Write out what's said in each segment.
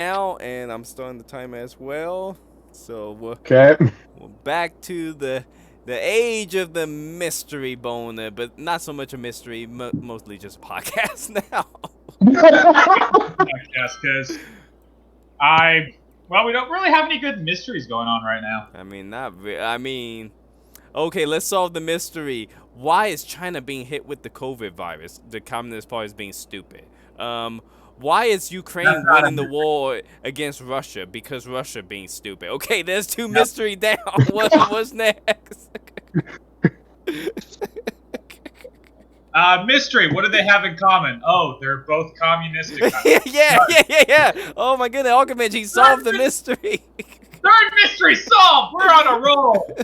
now, and I'm starting the timer as well. So Okay. we're back to the age of the mystery boner, but not so much a mystery, mostly just a podcast now. Podcast because we don't really have any good mysteries going on right now. I mean, not really. I mean, okay, let's solve the mystery. Why is China being hit with the COVID virus? The Communist Party is being stupid. Why is Ukraine That's not a winning the war against Russia? Because Russia being stupid. Okay, there's two Yep. mystery down. What's next? Mystery. What do they have in common? Oh, they're both communistic. yeah. Oh my goodness, Archimage, he solved the mystery. Third mystery solved. We're on a roll.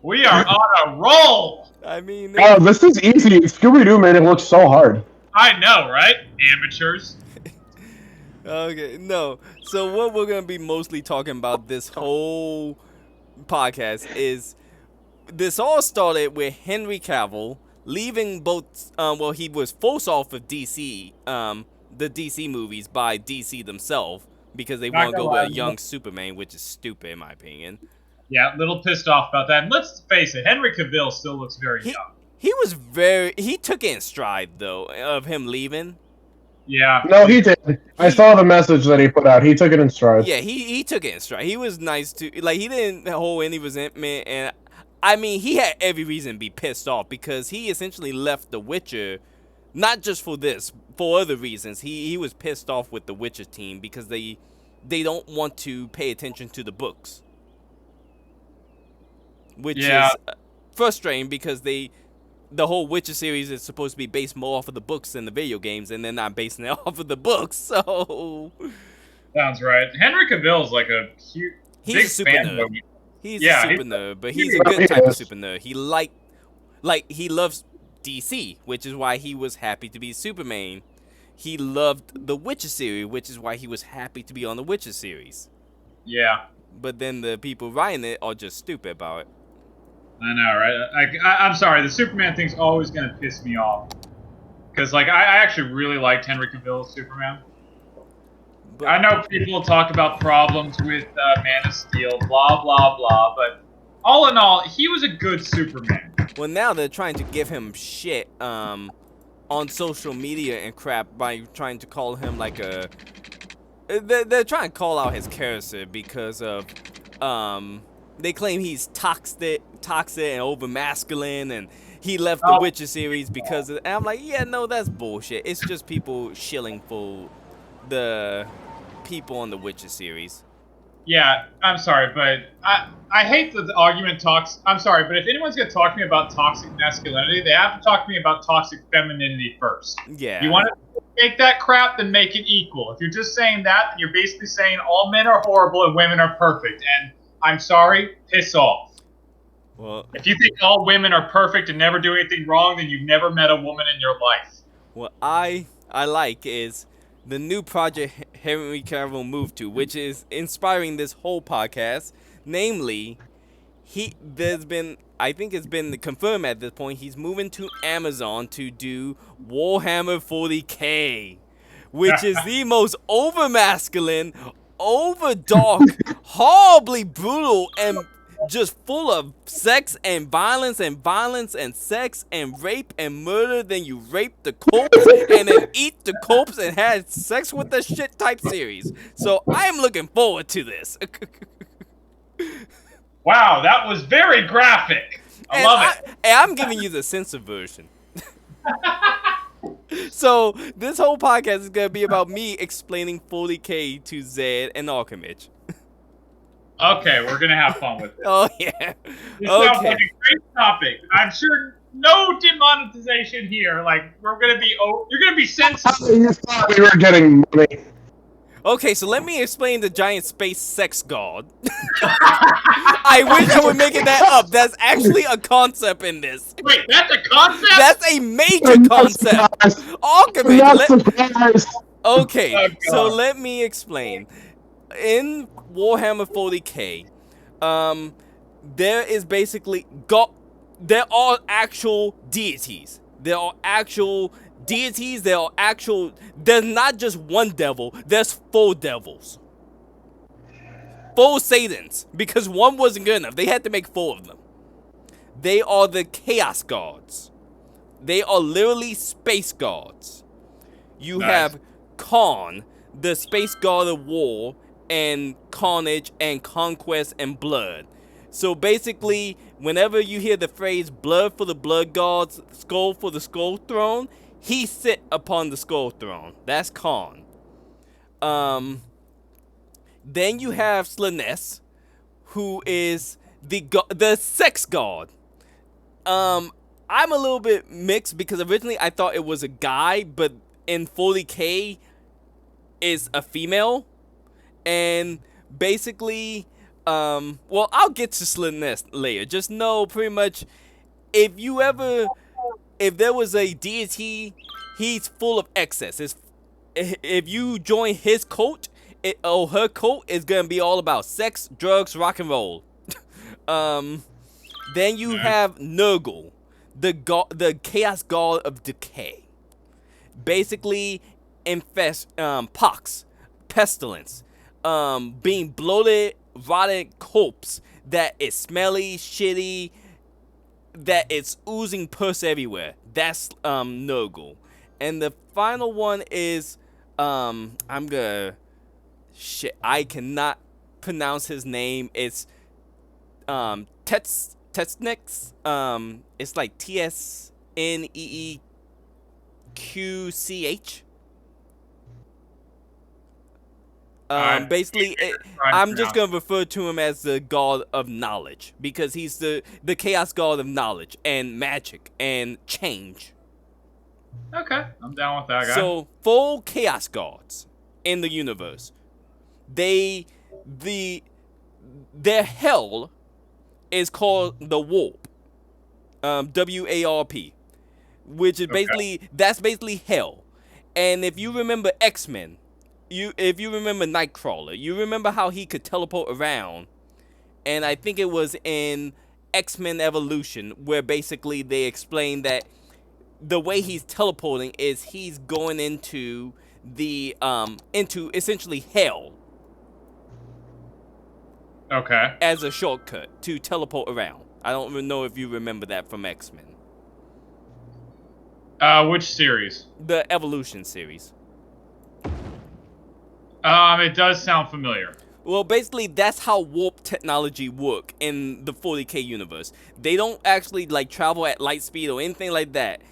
We are on a roll. I mean, Oh, this is easy. Scooby-Doo made it look so hard. I know, right? Amateurs. okay, no. So what we're gonna be mostly talking about this whole podcast is this all started with Henry Cavill leaving both. Well, he was forced off of DC, the DC movies by DC themselves because they Not want to gonna go with lie. a young Superman, which is stupid in my opinion. Yeah, a little pissed off about that. And let's face it, Henry Cavill still looks very young. He took it in stride though of him leaving. Yeah. No, he did. I saw the message that he put out. He took it in stride. Yeah, he took it in stride. He was nice to he didn't hold any resentment, and I mean he had every reason to be pissed off because he essentially left The Witcher, not just for this, for other reasons. He was pissed off with the Witcher team because they don't want to pay attention to the books, which is frustrating because the whole Witcher series is supposed to be based more off of the books than the video games, and they're not basing it off of the books. So Sounds right. Henry Cavill's like a huge, he's big a super fan nerd. of me. He's Yeah, a super he's- nerd, but he's a he good type of is. super nerd. He loves DC, which is why he was happy to be Superman. He loved the Witcher series, which is why he was happy to be on the Witcher series. Yeah, But then the people writing it are just stupid about it. I know, right? I'm sorry. The Superman thing's always gonna piss me off because, like, I actually really liked Henry Cavill as Superman. But, I know people talk about problems with Man of Steel, blah blah blah, but all in all, he was a good Superman. well, now they're trying to give him shit on social media and crap by trying to call him like a. They're trying to call out his character because of they claim he's toxic and over masculine, and he left the Witcher series because of. And I'm like, yeah, no, that's bullshit. It's just people shilling for the people on the Witcher series. Yeah, I'm sorry, but I hate that the argument talks. I'm sorry, but if anyone's gonna talk to me about toxic masculinity, they have to talk to me about toxic femininity first. Yeah. You want to make that crap, then make it equal. If you're just saying that, then you're basically saying all men are horrible and women are perfect. And I'm sorry, piss off. Well, If you think all women are perfect and never do anything wrong, then you've never met a woman in your life. what I like is the new project Henry Cavill moved to, which is inspiring this whole podcast. Namely, I think it's been confirmed at this point, he's moving to Amazon to do Warhammer 40K, which is the most over masculine, over dark, horribly brutal, and just full of sex and violence and sex and rape and murder. Then you rape the corpse and then eat the corpse and had sex with the shit type series. So I'm looking forward to this. Wow, that was very graphic. I love it. And I'm giving you the censored version. So this whole podcast is gonna be about me explaining 40K to Zed and Archimage. Okay, we're gonna have fun with it. Oh yeah. This sounds Okay. like a great topic. I'm sure no demonetization here. Like you're gonna be censored. You thought we were getting money. Okay, so let me explain the giant space sex god. I wish I were making that up. That's actually a concept in this. Wait, that's a concept? That's a major I'm not concept. surprised. Archimage, I'm not surprised. okay, Oh, so God. let me explain. In Warhammer 40K, there is basically there are actual deities. There are actual deities that are actual. There's not just one devil. There's 4 devils. 4 Satans, because one wasn't good enough. They had to make 4 of them. They are the Chaos Gods. They are literally space gods. You Nice. have Khan, the space god of war and carnage and conquest and blood. So basically, whenever you hear the phrase blood for the blood gods, skull for the skull throne, he sit upon the skull throne. That's Khan. Then you have Slanesh, who is the sex god. I'm a little bit mixed because originally I thought it was a guy, but in 40K is a female. And basically, well, I'll get to Slanesh later. Just know pretty much if there was a deity, he's full of excess. If you join his cult, or her cult, is gonna be all about sex, drugs, rock and roll. Then you have Nurgle, the chaos god of decay. Basically, pox, pestilence, being bloated, rotted corpse that is smelly, shitty, that it's oozing pus everywhere. That's Nurgle. And the final one is I cannot pronounce his name. It's Tsnix. It's like TSNEEQCH. Basically, I'm just gonna refer to him as the god of knowledge because he's the chaos god of knowledge and magic and change. Okay, I'm down with that guy. So 4 chaos gods in the universe. Their hell is called the Warp, WARP, which is basically hell. And if you remember X-Men, if you remember Nightcrawler, you remember how he could teleport around. And I think it was in X-Men Evolution where basically they explained that the way he's teleporting is he's going into into essentially hell. Okay. As a shortcut to teleport around. I don't even know if you remember that from X-Men. Which series? The Evolution series. It does sound familiar. Well, basically, that's how warp technology work in the 40K universe. They don't actually like travel at light speed or anything like that.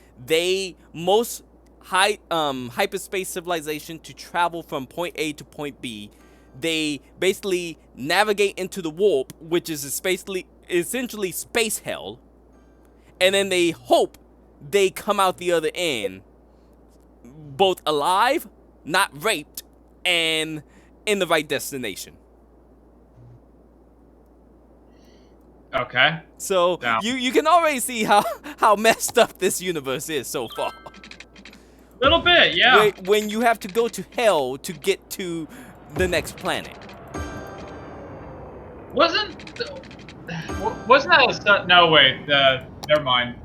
Most hyperspace civilization to travel from point A to point B, they basically navigate into the warp, which is essentially space hell, and then they hope they come out the other end both alive, not raped, and in the right destination. Okay. So you can already see how messed up this universe is so far. Little bit, yeah. When you have to go to hell to get to the next planet. Wasn't that no wait, never mind.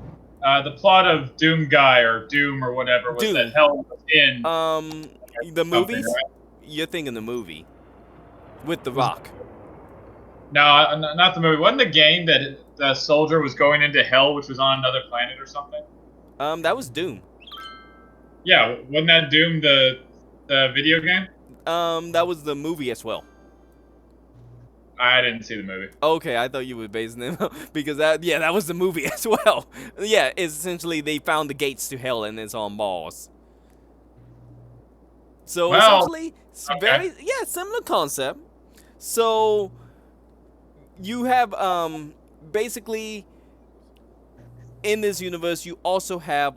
The plot of Doom Guy or Doom or whatever was Doom. that hell was in the movies? right? You're thinking the movie with The Rock. No, not the movie. Wasn't the game that the soldier was going into hell, which was on another planet or something? That was Doom. Yeah, wasn't that Doom the video game? That was the movie as well. I didn't see the movie. Okay, I thought you were basing it because that was the movie as well. Yeah, it's essentially they found the gates to hell and it's on Mars. So essentially, it's similar concept. So you have basically in this universe you also have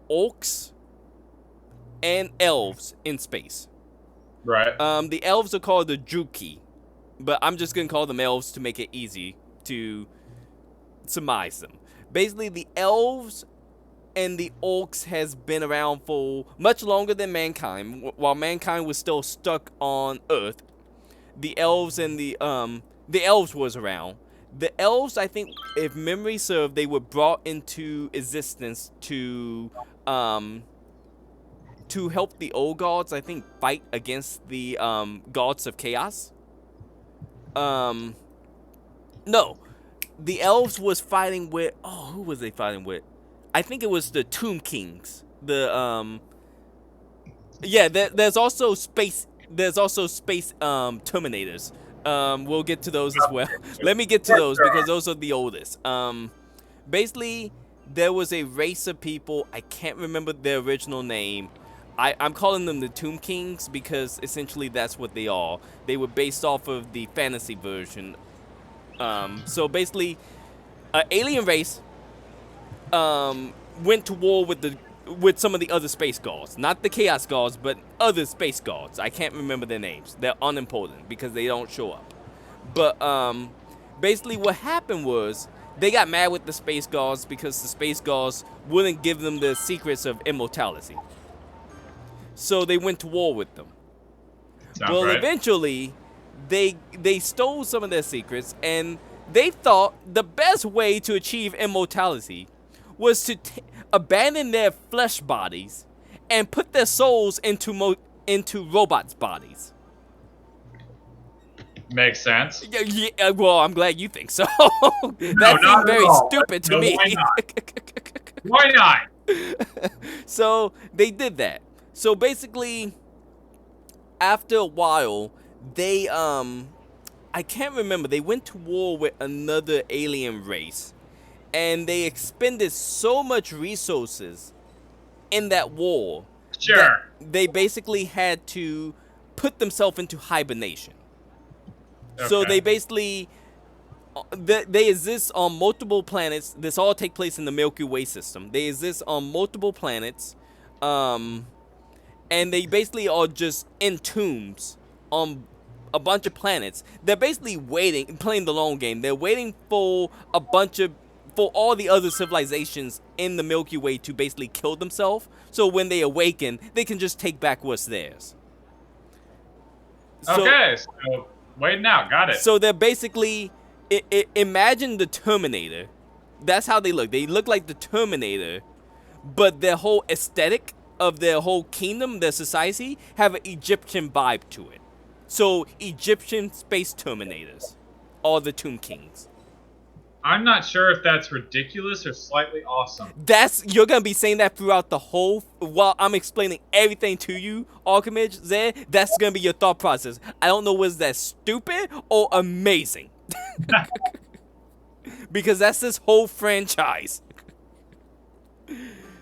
orcs and elves in space. Right. The elves are called the Druki, but I'm just gonna call them elves to make it easy to surmise them. Basically, the elves and the orcs has been around for much longer than mankind. While mankind was still stuck on Earth, the elves and the elves was around. The elves, I think, if memory serves, they were brought into existence to to help the old gods, I think, fight against the gods of chaos. No, the elves was fighting with, who was they fighting with? I think it was the Tomb Kings. There's also space Terminators. We'll get to those as well. Let me get to those because those are the oldest. Basically, there was a race of people. I can't remember their original name. I'm calling them the Tomb Kings because essentially that's what they are. They were based off of the fantasy version. So basically, an alien race went to war with some of the other space gods. Not the Chaos gods, but other space gods. I can't remember their names. They're unimportant because they don't show up. But basically what happened was they got mad with the space gods because the space gods wouldn't give them the secrets of immortality. So they went to war with them. Sounds right. Eventually, they stole some of their secrets, and they thought the best way to achieve immortality was to abandon their flesh bodies and put their souls into robots' bodies. Makes sense. Yeah, well, I'm glad you think so. That seemed very stupid to me. Why not? Why not? So they did that. So basically, after a while, they I can't remember. They went to war with another alien race, and they expended so much resources in that war. Sure. That they basically had to put themselves into hibernation. Okay. So they basically they exist on multiple planets. This all take place in the Milky Way system. They exist on multiple planets, and they basically are just in tombs on a bunch of planets. They're basically waiting, playing the long game. They're waiting for for all the other civilizations in the Milky Way to basically kill themselves. So when they awaken, they can just take back what's theirs. Okay, so waiting out. Got it. So they're basically, imagine the Terminator. That's how they look. They look like the Terminator, but their whole aesthetic of their whole kingdom, their society, have an Egyptian vibe to it. So Egyptian space Terminators, all the Tomb Kings. I'm not sure if that's ridiculous or slightly awesome. You're gonna be saying that throughout the whole, while I'm explaining everything to you, Archimage, Zed. That's gonna be your thought process. I don't know, was that stupid or amazing? Because that's this whole franchise.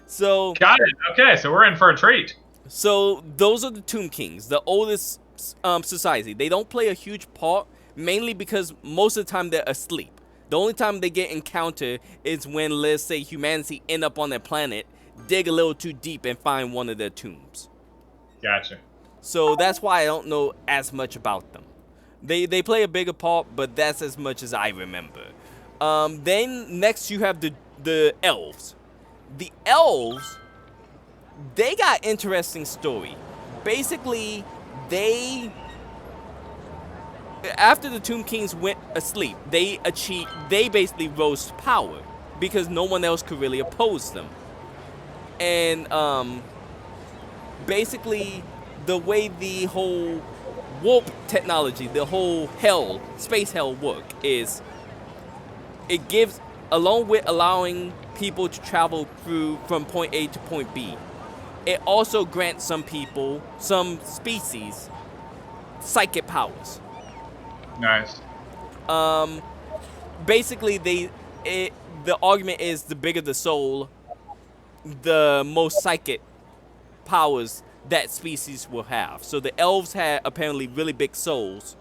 So got it. Okay, so we're in for a treat. So those are the Tomb Kings, the oldest society. They don't play a huge part, mainly because most of the time they're asleep. The only time they get encountered is when, let's say, humanity end up on their planet, dig a little too deep, and find one of their tombs. Gotcha. So that's why I don't know as much about them. They play a bigger part, but that's as much as I remember. Then next you have the elves. The elves, they got interesting story. Basically, after the Tomb Kings went asleep, they basically rose to power because no one else could really oppose them. And basically, the way the whole warp technology, the whole space hell work is, it gives, along with allowing people to travel from point A to point B, it also grants some species, psychic powers. Nice. Basically, the argument is the bigger the soul, the most psychic powers that species will have. So the elves had apparently really big souls,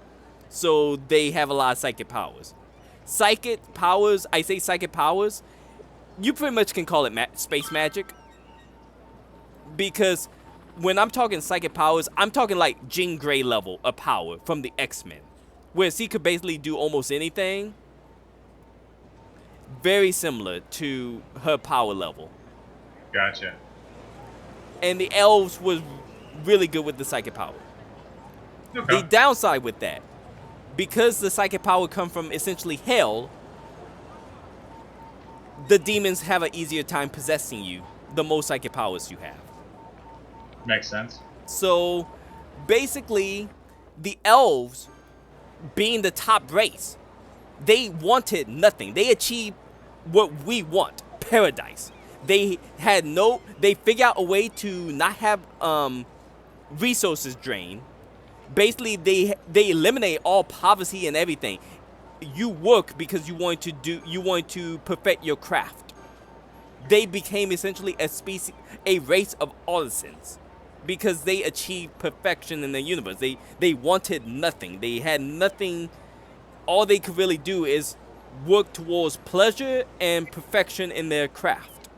so they have a lot of psychic powers. Psychic powers, I say psychic powers, you pretty much can call it space magic. Because when I'm talking psychic powers, I'm talking like Jean Grey level of power from the X-Men. Whereas he could basically do almost anything. Very similar to her power level. Gotcha. And the elves was really good with the psychic power. Okay. The downside with that, because the psychic power come from essentially hell, the demons have an easier time possessing you the more psychic powers you have. Makes sense. So basically, the elves, being the top race, they wanted nothing. They achieved what we want, paradise. They figured out a way to not have resources drained. Basically, they eliminate all poverty and everything. You work because you want to perfect your craft. They became essentially a race of artisans, because they achieved perfection in the universe. They wanted nothing. They had nothing. All they could really do is work towards pleasure and perfection in their craft.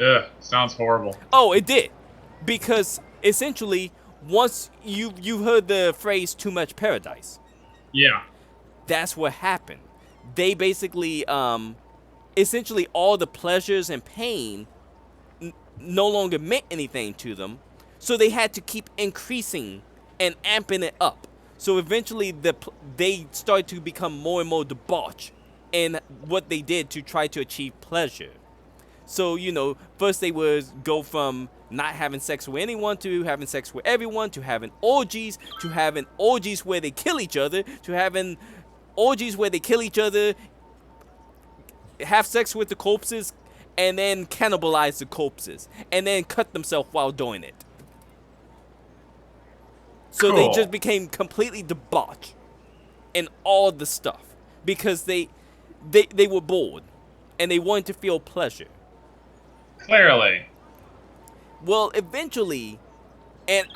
Ugh, sounds horrible. Oh, it did, because essentially, once you heard the phrase "too much paradise," Yeah. that's what happened. They basically, essentially, all the pleasures and pain no longer meant anything to them, so they had to keep increasing and amping it up. So eventually, they started to become more and more debauched in what they did to try to achieve pleasure. So, first they would go from not having sex with anyone to having sex with everyone, to having orgies where they kill each other, to having orgies where they kill each other, have sex with the corpses, and then cannibalize the corpses, and then cut themselves while doing it. So Cool. they just became completely debauched in all the stuff, because they were bored and they wanted to feel pleasure. Clearly. Well, eventually, and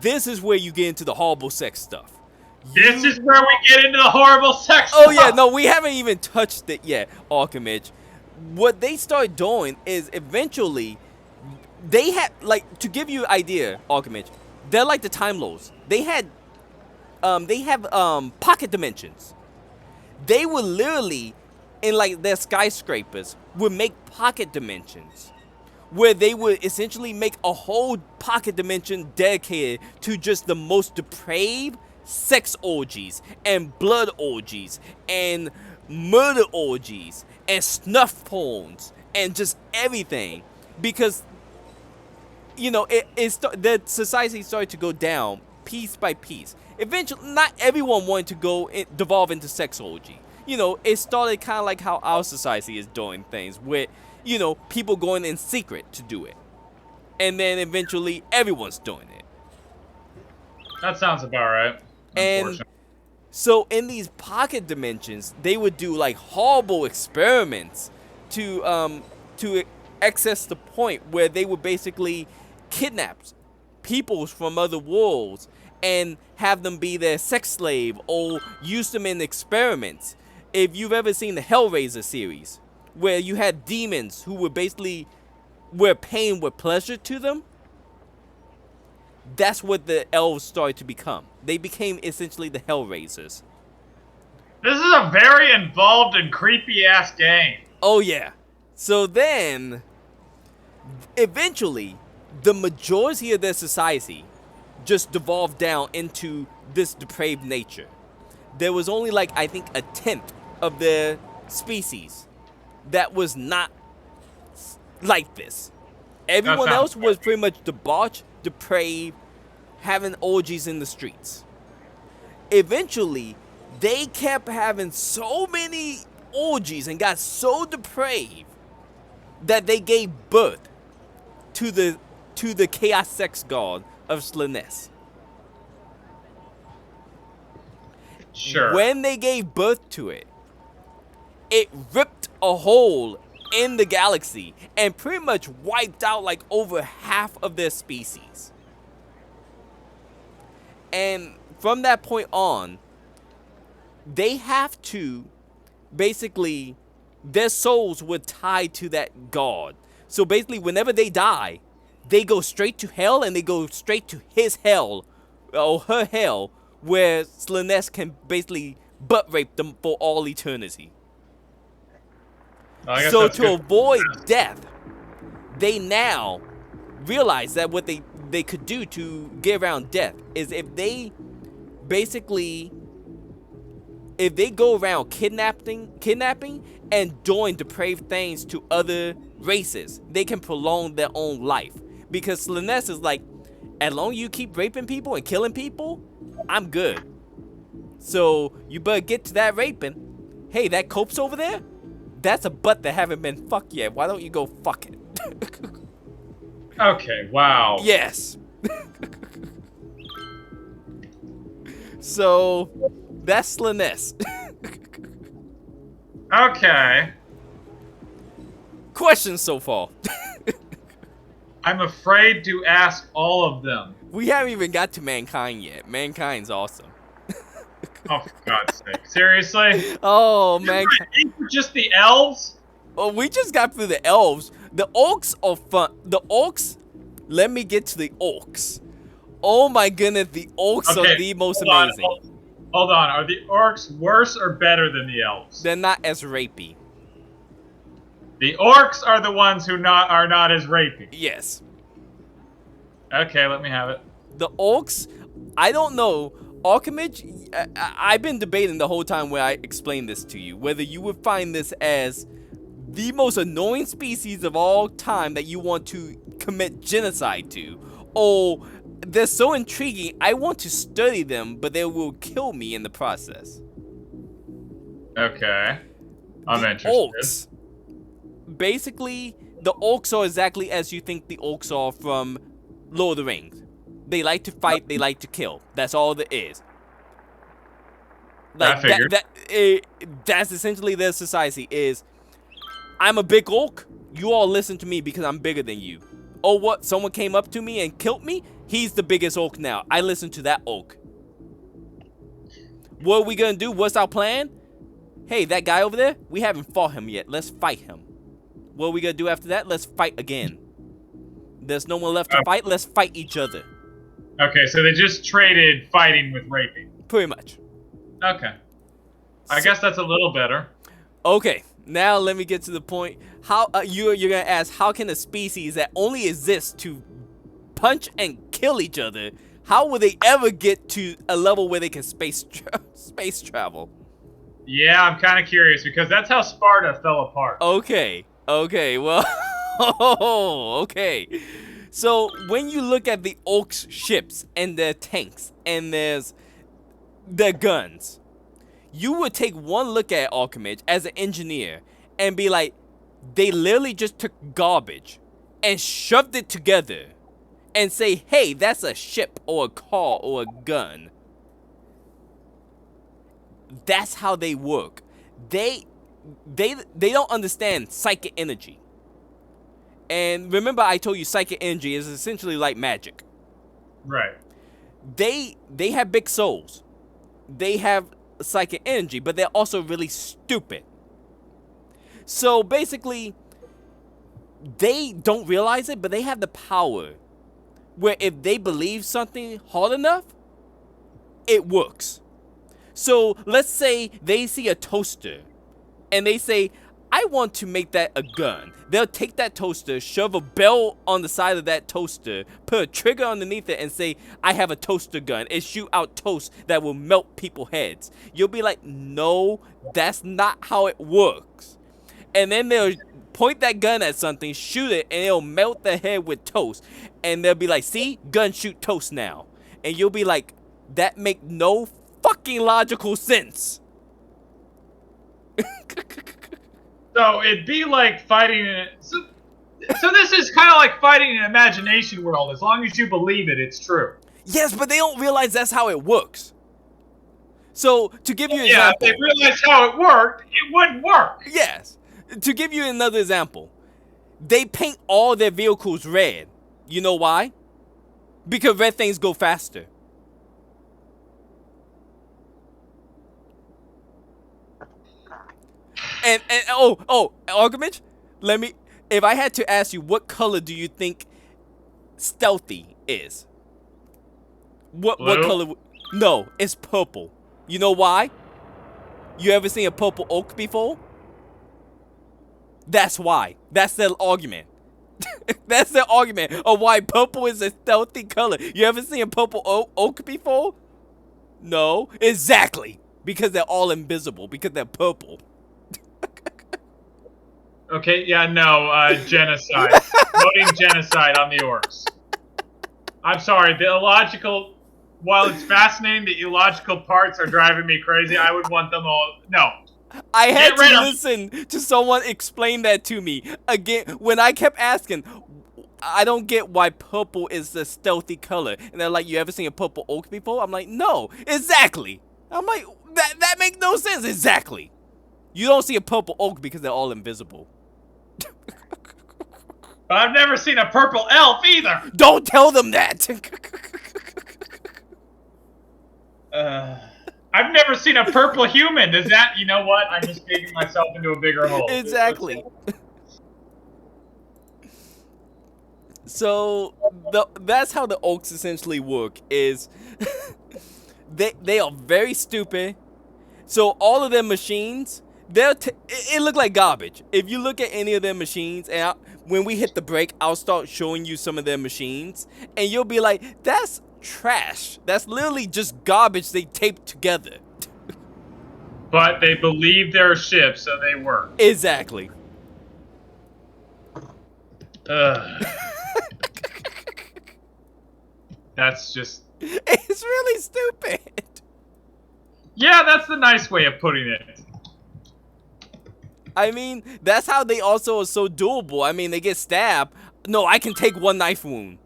this is where you get into the horrible sex stuff. This is where we get into the horrible sex Oh stuff. yeah, no, we haven't even touched it yet, Archimage. What they start doing is eventually they had, like, to give you an idea, Archimage, they're like the Time Lords. They have pocket dimensions. They would literally, in like their skyscrapers, would make pocket dimensions, where they would essentially make a whole pocket dimension dedicated to just the most depraved sex orgies and blood orgies and murder orgies and snuff porns and just everything, because the society started to go down piece by piece. Eventually, not everyone wanted to devolve into sex orgy. It started kind of like how our society is doing things, with people going in secret to do it, and then eventually everyone's doing it. That sounds about right. And so in these pocket dimensions, they would do like horrible experiments to access the point where they would basically kidnap people from other worlds and have them be their sex slave, or use them in experiments. If you've ever seen the Hellraiser series, where you had demons who were basically, where pain were pleasure to them, that's what the elves started to become. They became essentially the Hellraisers. This is a very involved and creepy ass game. Oh yeah. So then, eventually, the majority of their society just devolved down into this depraved nature. There was only like, I think, a tenth of their species that was not like this. Everyone else was pretty much debauched, depraved, having orgies in the streets. Eventually, they kept having so many orgies and got so depraved that they gave birth to the chaos sex god of Slaanesh. Sure. When they gave birth to it, it ripped a hole in the galaxy and pretty much wiped out like over half of their species. And from that point on, they have to basically, their souls were tied to that god. So basically, whenever they die, they go straight to hell, and they go straight to his hell, or her hell, where Slaanesh can basically butt rape them for all eternity. So to avoid death, they now realize that what they could do to get around death is if they go around kidnapping and doing depraved things to other races, they can prolong their own life. Because Slanesh is like, as long as you keep raping people and killing people, I'm good. So you better get to that raping. Hey, that cope's over there? That's a butt that haven't been fucked yet. Why don't you go fuck it? Okay, wow. Yes. So that's Slanesh. Okay. Questions so far? I'm afraid to ask all of them. We haven't even got to Mankind yet. Mankind's awesome. Oh, for God's sake. Seriously? Oh, Mankind. These were just the elves? Well, we just got through the elves. The orcs are fun. The orcs, let me get to the orcs. Oh my goodness, the orcs are the most amazing. Hold on, are the orcs worse or better than the elves? They're not as rapey. The orcs are the ones who are not as rapey. Yes. Okay, let me have it. The orcs, I don't know. Archimage, I've been debating the whole time where I explained this to you, whether you would find this as the most annoying species of all time that you want to commit genocide to, or they're so intriguing, I want to study them, but they will kill me in the process. Okay. I'm interested. Orcs. Basically, the orcs are exactly as you think the orcs are from Lord of the Rings. They like to fight, they like to kill. That's all there is. I figured. That's essentially their society is, I'm a big orc, you all listen to me because I'm bigger than you. Oh, what? Someone came up to me and killed me? He's the biggest orc now. I listen to that orc. What are we gonna do? What's our plan? Hey, that guy over there, we haven't fought him yet. Let's fight him. What are we gonna do after that? Let's fight again. There's no one left to fight. Let's fight each other. Okay, so they just traded fighting with raping. Pretty much. Okay. I guess that's a little better. Okay, now let me get to the point. How you're gonna ask, how can a species that only exists to punch and kill each other, how will they ever get to a level where they can space travel? Yeah, I'm kind of curious because that's how Sparta fell apart. Okay, well, okay. So when you look at the orcs' ships and their tanks and their guns, you would take one look at Archimage as an engineer and be like, they literally just took garbage and shoved it together and say, hey, that's a ship or a car or a gun. That's how they work. They don't understand psychic energy. And remember I told you psychic energy is essentially like magic. Right. They have big souls. They have psychic energy, but they're also really stupid. So basically, they don't realize it, but they have the power where if they believe something hard enough, it works. So let's say they see a toaster and they say, I want to make that a gun. They'll take that toaster, shove a bell on the side of that toaster, put a trigger underneath it and say, I have a toaster gun, and shoot out toast that will melt people's heads. You'll be like, no, that's not how it works. And then they'll point that gun at something, shoot it, and it'll melt the head with toast. And they'll be like, see, gun shoot toast now. And you'll be like, that make no fucking logical sense. So it'd be like fighting in so this is kind of like fighting in an imagination world. As long as you believe it, it's true. Yes, but they don't realize that's how it works. So, to give you an yeah, example. if they realized how it worked, it wouldn't work. Yes. To give you another example. They paint all their vehicles red. You know why? Because red things go faster. And Archimage, if I had to ask you, what color do you think stealthy is? What color? No, it's purple. You know why? You ever seen a purple oak before? That's why. That's their argument. That's their argument of why purple is a stealthy color. You ever seen a purple oak before? No, exactly. Because they're all invisible. Because they're purple. Okay, yeah, no, genocide. Voting genocide on the orcs. I'm sorry, the illogical... While it's fascinating, the illogical parts are driving me crazy. I would want them all... No. I had Get rid to of- listen to someone explain that to me. Again, when I kept asking, I don't get why purple is the stealthy color. And they're like, you ever seen a purple oak before? I'm like, no, exactly. I'm like, that makes no sense, exactly. You don't see a purple oak because they're all invisible. But I've never seen a purple elf either! Don't tell them that! I've never seen a purple human. Does that... You know what? I'm just digging myself into a bigger hole. Exactly. So that's how the oaks essentially work. Is they are very stupid. So all of their machines, it look like garbage. If you look at any of their machines, and when we hit the break, I'll start showing you some of their machines, and you'll be like, "That's trash. That's literally just garbage they taped together." But they believe they're ships, so they work. Exactly. That's just... It's really stupid. Yeah, that's the nice way of putting it. I mean, that's how they also are so doable. I mean, they get stabbed. No, I can take 1 knife wound.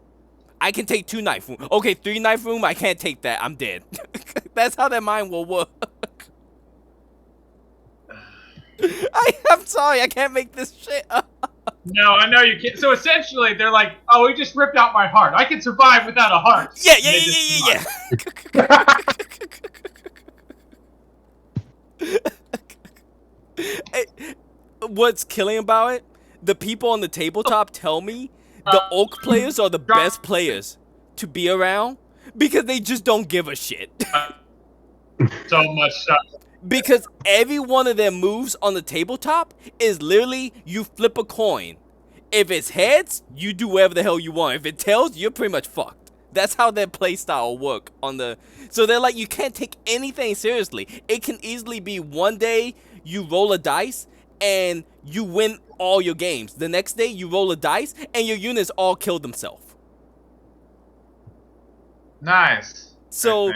I can take 2 knife wound. Okay, 3 knife wound, I can't take that. I'm dead. That's how their mind will work. I'm sorry, I can't make this shit up. No, I know you can't. So essentially, they're like, "Oh, he just ripped out my heart. I can survive without a heart." Yeah. What's killing about it? The people on the tabletop tell me the oak players are the best players to be around because they just don't give a shit. So much stuff. Because every one of their moves on the tabletop is literally you flip a coin. If it's heads, you do whatever the hell you want. If it's tails, you're pretty much fucked. That's how their playstyle work on the... So they're like, you can't take anything seriously. It can easily be one day you roll a dice and you win all your games. The next day you roll a dice and your units all kill themselves. Nice. So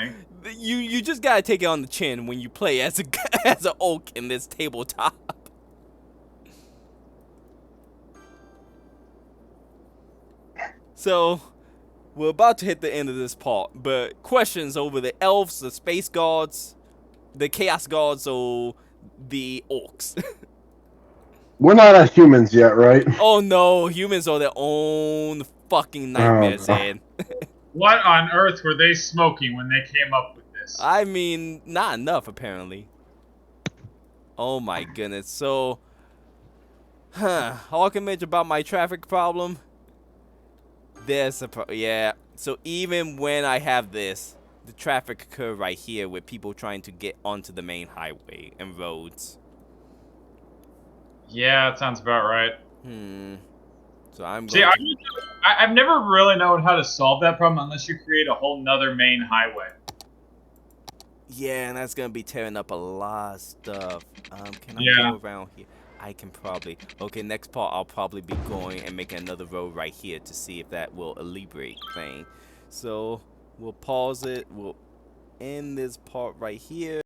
you just gotta take it on the chin when you play as an oak in this tabletop. So we're about to hit the end of this part, but questions over the elves, the space gods, the chaos gods, or the orcs? We're not at humans yet, right? Oh no, humans are their own fucking nightmares, Ed. What on earth were they smoking when they came up with this? I mean, not enough apparently. Oh my goodness. So, Archimage about my traffic problem. There's a yeah. So even when I have this, the traffic occur right here with people trying to get onto the main highway and roads. Yeah, that sounds about right. So I'm See, going I've never really known how to solve that problem unless you create a whole nother main highway. Yeah, and that's gonna be tearing up a lot of stuff. Can I go around here? I can probably. Okay, next part I'll probably be going and making another road right here to see if that will alleviate thing. So we'll pause it. We'll end this part right here.